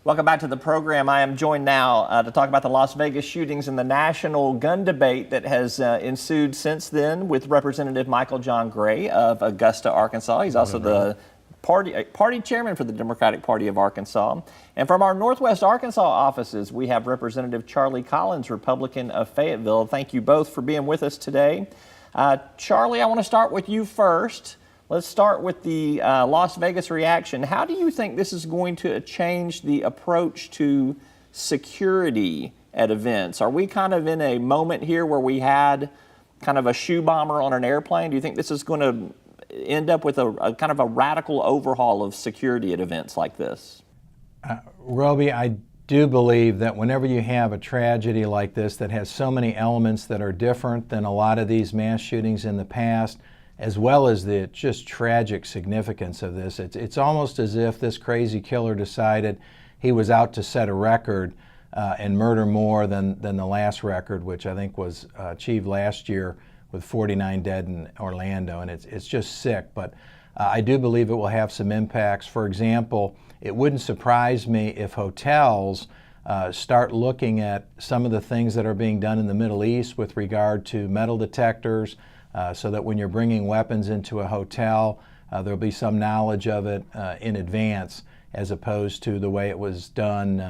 Welcome back to the program. I am joined now to talk about the Las Vegas shootings and the national gun debate that has ensued since then with Representative Michael John Gray of Augusta, Arkansas. He's also the party chairman for the Democratic Party of Arkansas. And from our Northwest Arkansas offices, we have Representative Charlie Collins, Republican of Fayetteville. Thank you both for being with us today. Charlie, I want to start with you first. Let's start with the Las Vegas reaction. How do you think this is going to change the approach to security at events? Are we kind of in a moment here where we had kind of a shoe bomber on an airplane? Do you think this is going to end up with a kind of a radical overhaul of security at events like this? Roby, I do believe that whenever you have a tragedy like this that has so many elements that are different than a lot of these mass shootings in the past, as well as the just tragic significance of this, it's almost as if this crazy killer decided he was out to set a record and murder more than the last record, which I think was achieved last year with 49 dead in Orlando, and it's just sick. But I do believe it will have some impacts. For example, it wouldn't surprise me if hotels start looking at some of the things that are being done in the Middle East with regard to metal detectors, so that when you're bringing weapons into a hotel, there'll be some knowledge of it in advance, as opposed to the way it was done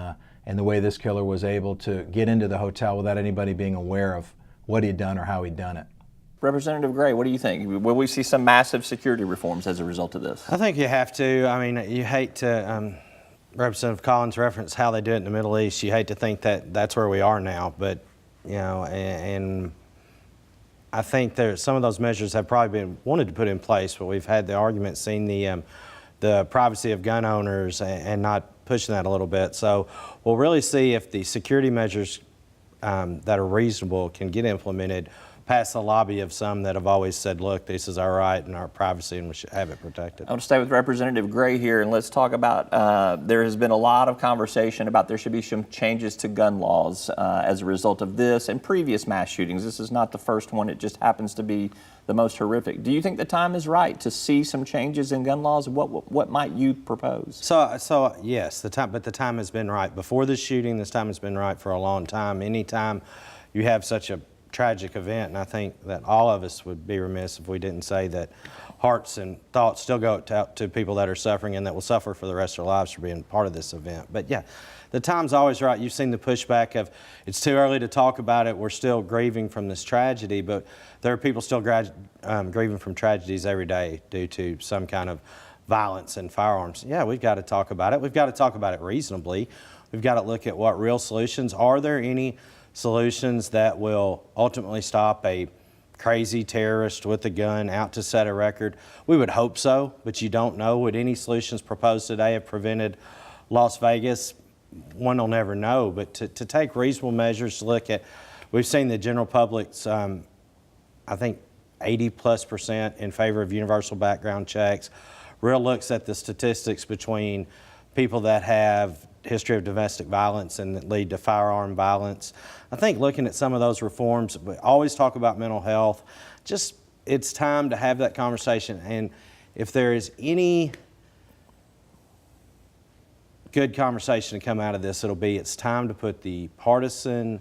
and the way this killer was able to get into the hotel without anybody being aware of what he'd done or how he'd done it. Representative Gray, what do you think? Will we see some massive security reforms as a result of this? I think you have to. I mean, you hate to, Representative Collins referenced how they do it in the Middle East. You hate to think that that's where we are now, but, you know, and I think some of those measures have probably been wanted to put in place, but we've had the argument, seen the privacy of gun owners and not pushing that a little bit. So we'll really see if the security measures that are reasonable can get implemented past the lobby of some that have always said, look, this is our right and our privacy and we should have it protected. I want to stay with Representative Gray here, and let's talk about, there has been a lot of conversation about there should be some changes to gun laws as a result of this and previous mass shootings. This is not the first one. It just happens to be the most horrific. Do you think the time is right to see some changes in gun laws? What might you propose? So yes, but the time has been right. Before this shooting, this time has been right for a long time. Anytime you have such a tragic event, and I think that all of us would be remiss if we didn't say that hearts and thoughts still go out to people that are suffering and that will suffer for the rest of their lives for being part of this event. But yeah, the time's always right. You've seen the pushback of it's too early to talk about it. We're still grieving from this tragedy, but there are people still grieving from tragedies every day due to some kind of violence and firearms. Yeah, we've got to talk about it. We've got to talk about it reasonably. We've got to look at what real solutions. Are there any solutions that will ultimately stop a crazy terrorist with a gun out to set a record? We would hope so, but you don't know. Would any solutions proposed today have prevented Las Vegas? One will never know, but to take reasonable measures to look at, we've seen the general public's, I think 80+% in favor of universal background checks, real looks at the statistics between people that have history of domestic violence and that lead to firearm violence. I think looking at some of those reforms, we always talk about mental health, just it's time to have that conversation. And if there is any good conversation to come out of this, it'll be it's time to put the partisan,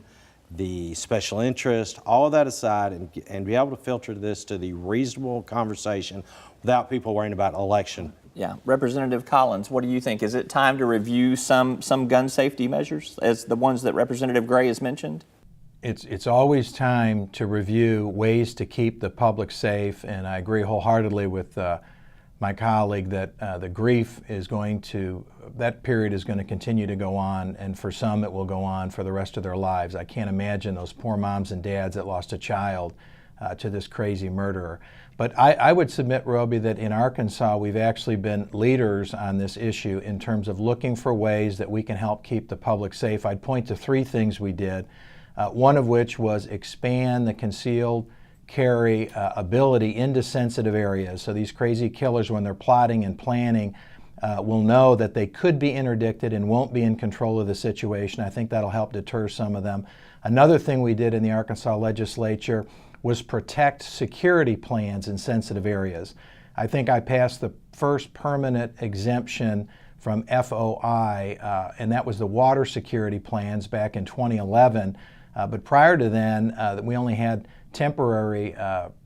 the special interest, all of that aside and be able to filter this to the reasonable conversation without people worrying about election. Yeah, Representative Collins, what do you think? Is it time to review some gun safety measures as the ones that Representative Gray has mentioned? It's always time to review ways to keep the public safe, and I agree wholeheartedly with my colleague that the grief is that period is going to continue to go on, and for some it will go on for the rest of their lives. I can't imagine those poor moms and dads that lost a child to this crazy murderer. But I would submit, Roby, that in Arkansas we've actually been leaders on this issue in terms of looking for ways that we can help keep the public safe. I'd point to 3 things we did, one of which was expand the concealed carry ability into sensitive areas. So these crazy killers, when they're plotting and planning, will know that they could be interdicted and won't be in control of the situation. I think that'll help deter some of them. Another thing we did in the Arkansas legislature was protect security plans in sensitive areas. I think I passed the first permanent exemption from FOI, and that was the water security plans back in 2011. But prior to then, we only had temporary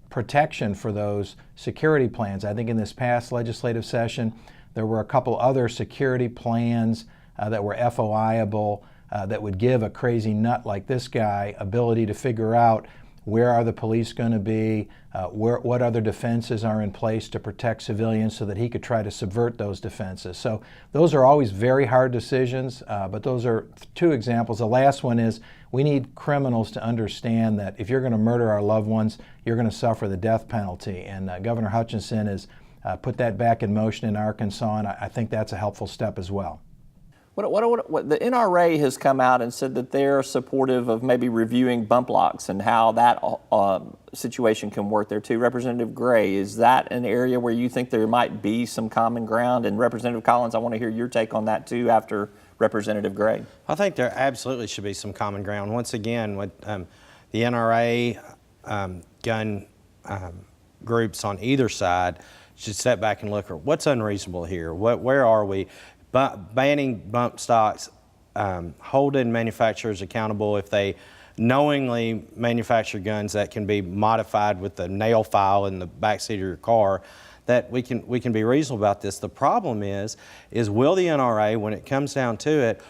protection for those security plans. I think in this past legislative session, there were a couple other security plans that were FOI-able that would give a crazy nut like this guy ability to figure out where are the police going to be, what other defenses are in place to protect civilians so that he could try to subvert those defenses. So those are always very hard decisions, but those are two examples. The last one is we need criminals to understand that if you're going to murder our loved ones, you're going to suffer the death penalty. And Governor Hutchinson has put that back in motion in Arkansas, and I think that's a helpful step as well. What the NRA has come out and said that they're supportive of maybe reviewing bump locks and how that situation can work there too. Representative Gray, is that an area where you think there might be some common ground? And Representative Collins, I want to hear your take on that too after Representative Gray. I think there absolutely should be some common ground. Once again, with the NRA gun groups on either side should step back and look at what's unreasonable here. Where are we? Banning bump stocks, holding manufacturers accountable if they knowingly manufacture guns that can be modified with the nail file in the backseat of your car, that we can be reasonable about this. The problem is will the NRA, when it comes down to it,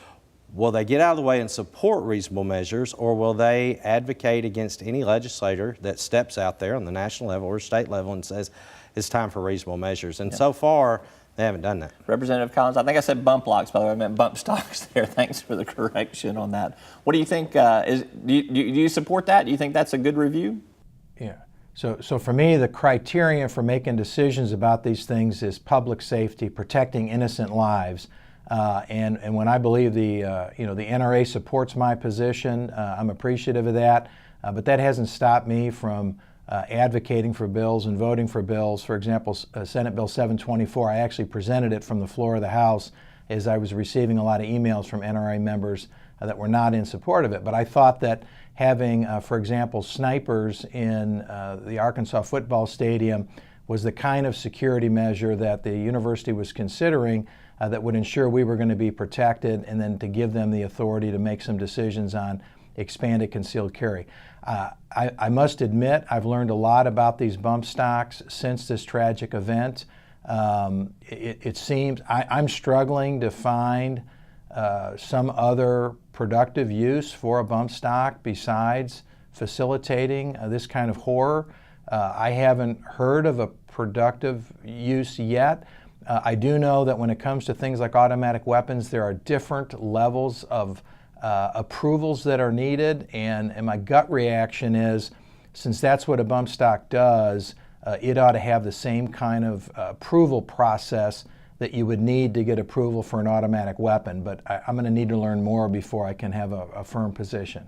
will they get out of the way and support reasonable measures, or will they advocate against any legislator that steps out there on the national level or state level and says it's time for reasonable measures? And so far, they haven't done that. Representative Collins, I think I said bump locks, by the way. I meant bump stocks there. Thanks for the correction on that. What do you think? Do you support that? Do you think that's a good review? Yeah. So for me, the criterion for making decisions about these things is public safety, protecting innocent lives. And when I believe the NRA supports my position, I'm appreciative of that. But that hasn't stopped me from advocating for bills and voting for bills. For example, Senate Bill 724, I actually presented it from the floor of the House as I was receiving a lot of emails from NRA members that were not in support of it. But I thought that having, for example, snipers in the Arkansas football stadium was the kind of security measure that the university was considering that would ensure we were going to be protected, and then to give them the authority to make some decisions on expanded concealed carry. I must admit, I've learned a lot about these bump stocks since this tragic event. It seems I'm struggling to find some other productive use for a bump stock besides facilitating this kind of horror. I haven't heard of a productive use yet. I do know that when it comes to things like automatic weapons, there are different levels of approvals that are needed, and my gut reaction is, since that's what a bump stock does, it ought to have the same kind of approval process that you would need to get approval for an automatic weapon. But I'm going to need to learn more before I can have a firm position.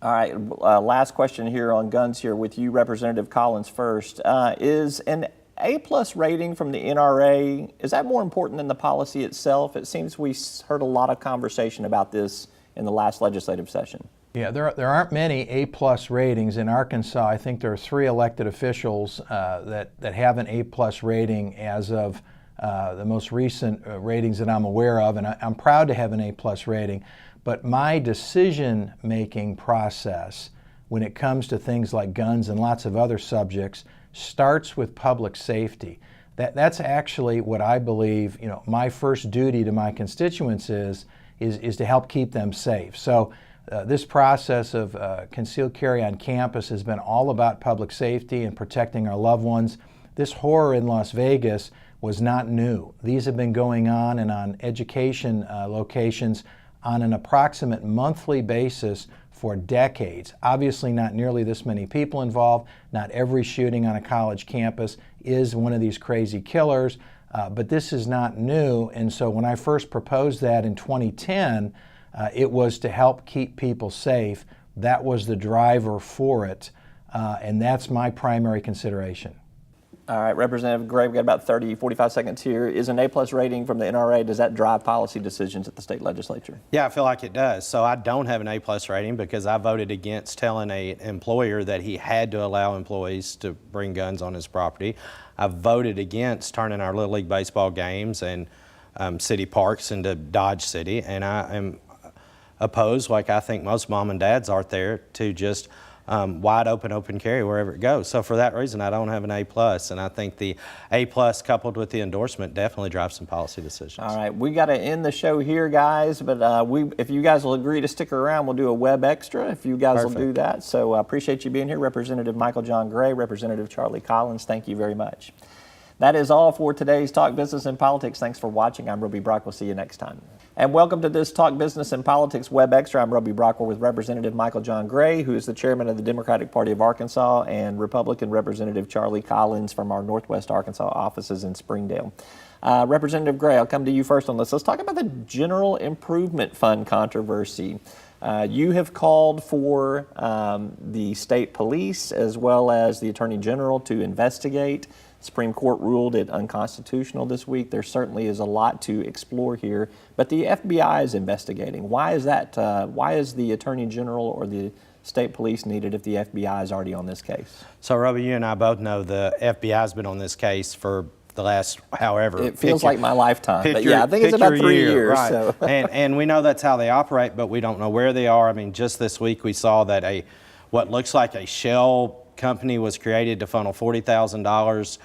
All right, last question here on guns here with you, Representative Collins first. Is an A+ rating from the NRA, is that more important than the policy itself? It seems we heard a lot of conversation about this in the last legislative session. Yeah, there aren't many A+ ratings in Arkansas. I think there are 3 elected officials that have an A+ rating as of the most recent ratings that I'm aware of, and I'm proud to have an A+ rating. But my decision-making process when it comes to things like guns and lots of other subjects starts with public safety. That's actually what I believe, my first duty to my constituents is to help keep them safe. So this process of concealed carry on campus has been all about public safety and protecting our loved ones. This horror in Las Vegas was not new. These have been going on and on education locations on an approximate monthly basis for decades. Obviously not nearly this many people involved. Not every shooting on a college campus is one of these crazy killers, but this is not new. And so when I first proposed that in 2010, it was to help keep people safe. That was the driver for it, and that's my primary consideration. All right, Representative Gray, we've got about 45 seconds here. Is an A+ rating from the NRA, does that drive policy decisions at the state legislature? Yeah, I feel like it does. So I don't have an A+ rating because I voted against telling an employer that he had to allow employees to bring guns on his property. I voted against turning our Little League baseball games and city parks into Dodge City, and I am opposed, like I think most mom and dads are there, to just wide open carry wherever it goes. So for that reason, I don't have an A+, and I think the A+ coupled with the endorsement definitely drives some policy decisions. All right, we got to end the show here, guys, but if you guys will agree to stick around, we'll do a web extra if you guys will do that. So I appreciate you being here. Representative Michael John Gray, Representative Charlie Collins, thank you very much. That is all for today's Talk Business and Politics. Thanks for watching. I'm Roby Brock. We'll see you next time. And welcome to this Talk Business and Politics Web Extra. I'm Roby Brock. We're with Representative Michael John Gray, who is the chairman of the Democratic Party of Arkansas, and Republican Representative Charlie Collins from our Northwest Arkansas offices in Springdale. Representative Gray, I'll come to you first on this. Let's talk about the General Improvement Fund controversy. You have called for the state police as well as the Attorney General to investigate. Supreme Court ruled it unconstitutional this week. There certainly is a lot to explore here, but the FBI is investigating. Why is that? Why is the Attorney General or the state police needed if the FBI is already on this case? So, Roby, you and I both know the FBI has been on this case for the last however. It feels like my lifetime, but yeah, I think it's about 3 years. Right. So. and we know that's how they operate, but we don't know where they are. I mean, just this week we saw that what looks like a shell company was created to funnel $40,000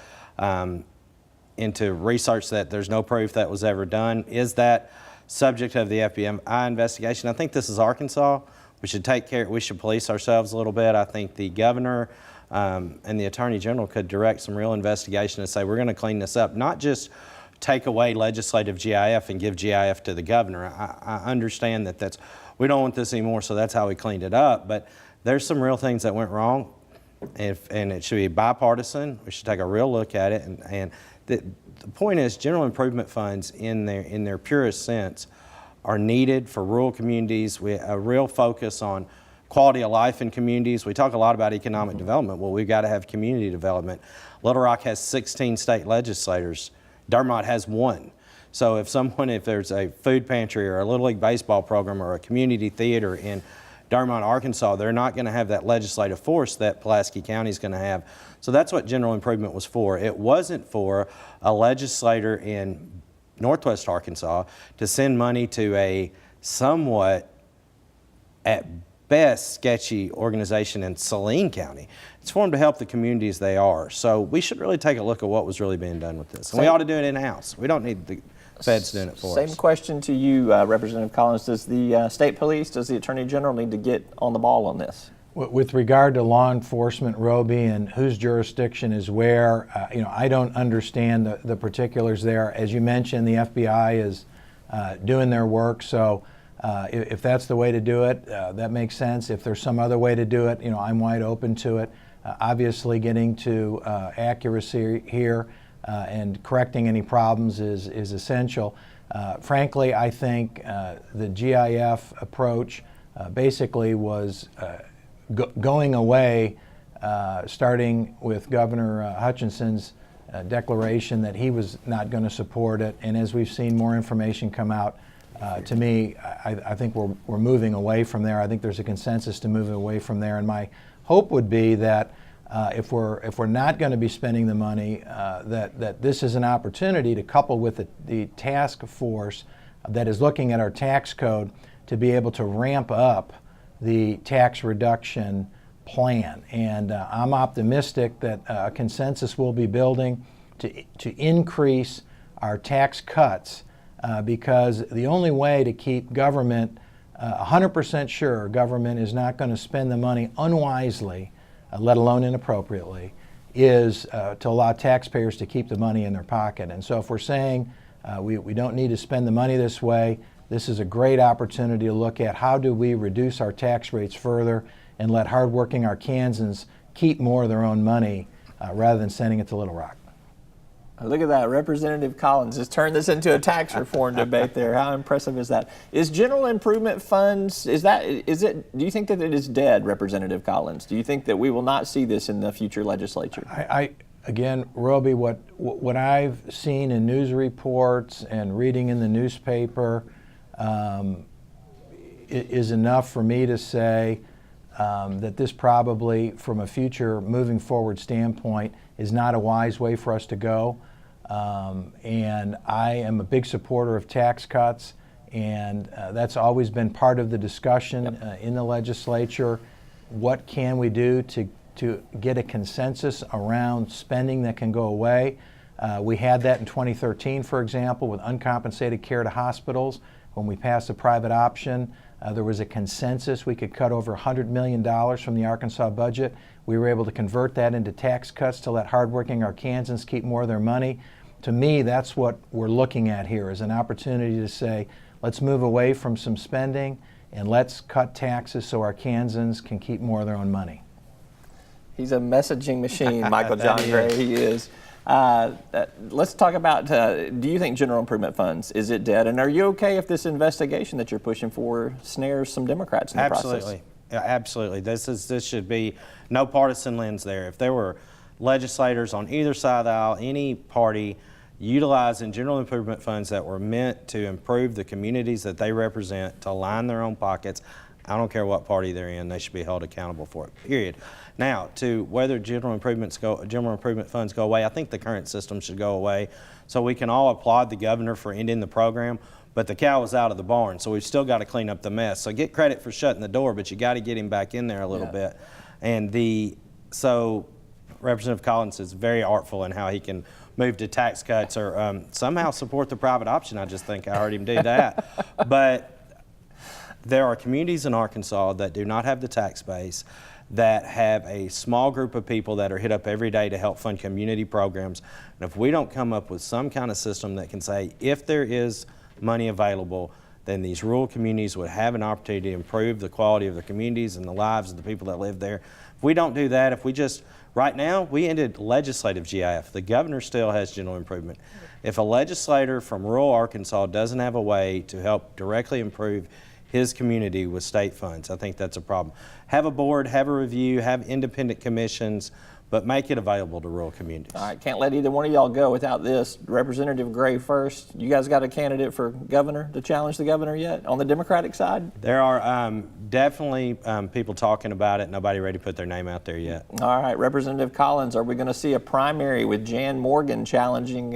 into research that there's no proof that was ever done. Is that subject of the FBI investigation? I think this is Arkansas. We should we should police ourselves a little bit. I think the governor and the Attorney General could direct some real investigation and say, we're going to clean this up, not just take away legislative GIF and give GIF to the governor. I understand that we don't want this anymore, so that's how we cleaned it up. But there's some real things that went wrong, and it should be bipartisan. We should take a real look at it. And the point is, general improvement funds in their purest sense are needed for rural communities. A real focus on quality of life in communities. We talk a lot about economic development. Well, we've got to have community development. Little Rock has 16 state legislators. Dermot has 1. So if there's a food pantry or a Little League baseball program or a community theater in Dermot, Arkansas, they're not going to have that legislative force that Pulaski County is going to have. So that's what general improvement was for. It wasn't for a legislator in Northwest Arkansas to send money to a somewhat, at best, sketchy organization in Saline County. It's for them to help the communities they are. So we should really take a look at what was really being done with this. And we ought to do it in-house. We don't need the feds doing it for us. Same question to you, Representative Collins. Does the state police, does the Attorney General need to get on the ball on this? With regard to law enforcement, Roby, and whose jurisdiction is where, I don't understand the particulars there. As you mentioned, the FBI is doing their work, so if that's the way to do it, that makes sense. If there's some other way to do it, I'm wide open to it. Obviously, getting to accuracy here and correcting any problems is essential. Frankly, I think the GIF approach basically was going away, starting with Governor Hutchinson's declaration that he was not going to support it. And as we've seen more information come out, to me, I think we're moving away from there. I think there's a consensus to move away from there. And my hope would be that if we're not going to be spending the money, that this is an opportunity to couple with the task force that is looking at our tax code to be able to ramp up the tax reduction plan. And I'm optimistic that a consensus will be building to increase our tax cuts because the only way to keep government 100% sure government is not going to spend the money unwisely, let alone inappropriately, is to allow taxpayers to keep the money in their pocket. And so if we're saying we don't need to spend the money this way, this is a great opportunity to look at how do we reduce our tax rates further and let hardworking Arkansans keep more of their own money rather than sending it to Little Rock. Look at that. Representative Collins has turned this into a tax reform debate there. How impressive is that? Is general improvement funds, do you think that it is dead, Representative Collins? Do you think that we will not see this in the future legislature? Again, Roby, what I've seen in news reports and reading in the newspaper is enough for me to say that this probably, from a future moving forward standpoint, is not a wise way for us to go. And I am a big supporter of tax cuts, and that's always been part of the discussion in the legislature. What can we do to get a consensus around spending that can go away? We had that in 2013, for example, with uncompensated care to hospitals. When we passed the private option, there was a consensus we could cut over $100 million from the Arkansas budget. We were able to convert that into tax cuts to let hardworking Arkansans keep more of their money. To me, that's what we're looking at here, is an opportunity to say, let's move away from some spending and let's cut taxes so Arkansans can keep more of their own money. He's a messaging machine, Michael John Gray. He is. Let's talk about, do you think general improvement funds, is it dead? And are you okay if this investigation that you're pushing for snares some Democrats in the process? Absolutely. Yeah, absolutely. This should be no partisan lens there. If there were legislators on either side of the aisle, any party utilizing general improvement funds that were meant to improve the communities that they represent, to line their own pockets, I don't care what party they're in, they should be held accountable for it, period. Now, to whether general improvement funds go away, I think the current system should go away. So we can all applaud the governor for ending the program, but the cow is out of the barn, so we've still got to clean up the mess. So get credit for shutting the door, but you got to get him back in there a little bit. And so Representative Collins is very artful in how he can move to tax cuts or somehow support the private option. I just think I heard him do that. But there are communities in Arkansas that do not have the tax base, that have a small group of people that are hit up every day to help fund community programs. And if we don't come up with some kind of system that can say, if there is money available, then these rural communities would have an opportunity to improve the quality of their communities and the lives of the people that live there. If we don't do that, if we just, right now, we ended legislative GIF. The governor still has general improvement. If a legislator from rural Arkansas doesn't have a way to help directly improve his community with state funds, I think that's a problem. Have a board, have a review, have independent commissions, but make it available to rural communities. All right, can't let either one of y'all go without this. Representative Gray first. You guys got a candidate for governor to challenge the governor yet on the Democratic side? There are definitely people talking about it. Nobody ready to put their name out there yet. All right, Representative Collins, are we going to see a primary with Jan Morgan challenging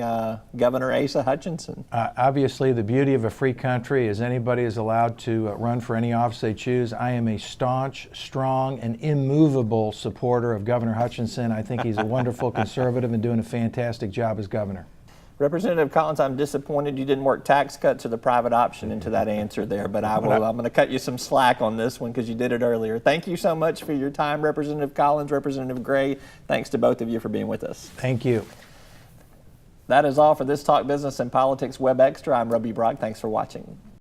Governor Asa Hutchinson? Obviously, the beauty of a free country is anybody is allowed to run for any office they choose. I am a staunch, strong, and immovable supporter of Governor Hutchinson. I think he's a wonderful conservative and doing a fantastic job as governor. Representative Collins, I'm disappointed you didn't work tax cuts or the private option into that answer there, but I'm going to cut you some slack on this one because you did it earlier. Thank you so much for your time, Representative Collins, Representative Gray. Thanks to both of you for being with us. Thank you. That is all for this Talk Business and Politics Web Extra. I'm Roby Brock. Thanks for watching.